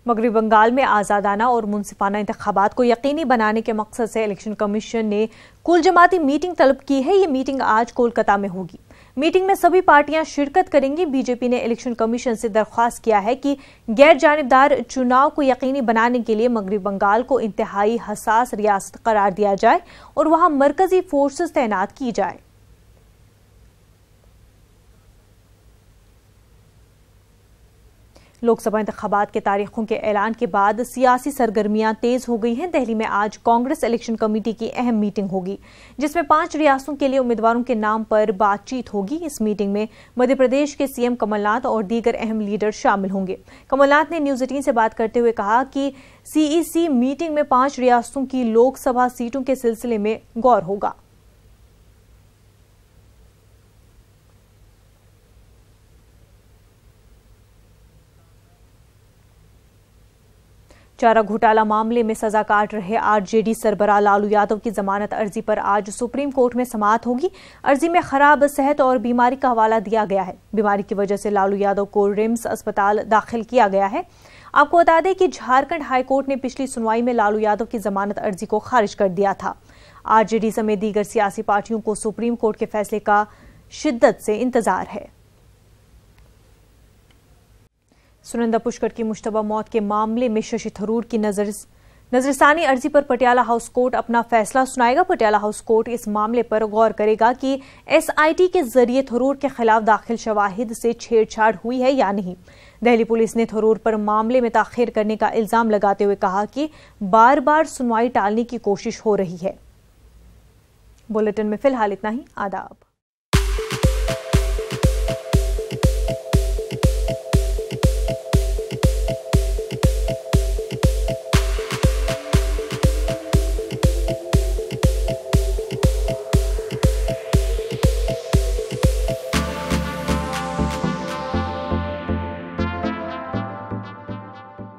मगरबी बंगाल में आज़ादाना और मुनसिफाना इंतखाबात को यकीनी बनाने के मकसद से इलेक्शन कमीशन ने कुल जमाती मीटिंग तलब की है। ये मीटिंग आज कोलकाता में होगी। मीटिंग में सभी पार्टियां शिरकत करेंगी। बीजेपी ने इलेक्शन कमीशन से दरख्वास्त किया है कि गैर जानिबदार चुनाव को यकीनी बनाने के लिए मगरबी बंगाल को इंतहाई हसास रियासत करार दिया जाए और वहां मरकजी फोर्सेस तैनात की जाए। लोकसभा इंतखाबात के तारीखों के ऐलान के बाद सियासी सरगर्मियां तेज हो गई हैं। दिल्ली में आज कांग्रेस इलेक्शन कमेटी की अहम मीटिंग होगी, जिसमें 5 रियासतों के लिए उम्मीदवारों के नाम पर बातचीत होगी। इस मीटिंग में मध्य प्रदेश के सीएम कमलनाथ और दीगर अहम लीडर शामिल होंगे। कमलनाथ ने न्यूज 18 से बात करते हुए कहा कि सीईसी मीटिंग में 5 रियासतों की लोकसभा सीटों के सिलसिले में गौर होगा। चारा घोटाला मामले में सजा काट रहे आरजेडी सरबराह लालू यादव की जमानत अर्जी पर आज सुप्रीम कोर्ट में समाअत होगी। अर्जी में खराब सेहत और बीमारी का हवाला दिया गया है। बीमारी की वजह से लालू यादव को रिम्स अस्पताल दाखिल किया गया है। आपको बता दें कि झारखंड हाईकोर्ट ने पिछली सुनवाई में लालू यादव की जमानत अर्जी को खारिज कर दिया था। आरजेडी समेत दीगर सियासी पार्टियों को सुप्रीम कोर्ट के फैसले का शिद्दत से इंतजार है। सुनंदा पुष्कर की मुश्तबा मौत के मामले में शशि थरूर की नजरसानी अर्जी पर पटियाला हाउस कोर्ट अपना फैसला सुनाएगा। पटियाला हाउस कोर्ट इस मामले पर गौर करेगा कि एसआईटी के जरिए थरूर के खिलाफ दाखिल शवाहिद से छेड़छाड़ हुई है या नहीं। दिल्ली पुलिस ने थरूर पर मामले में ताखीर करने का इल्जाम लगाते हुए कहा कि बार बार सुनवाई टालने की कोशिश हो रही है। बुलेटिन में फिलहाल इतना ही। आदाब।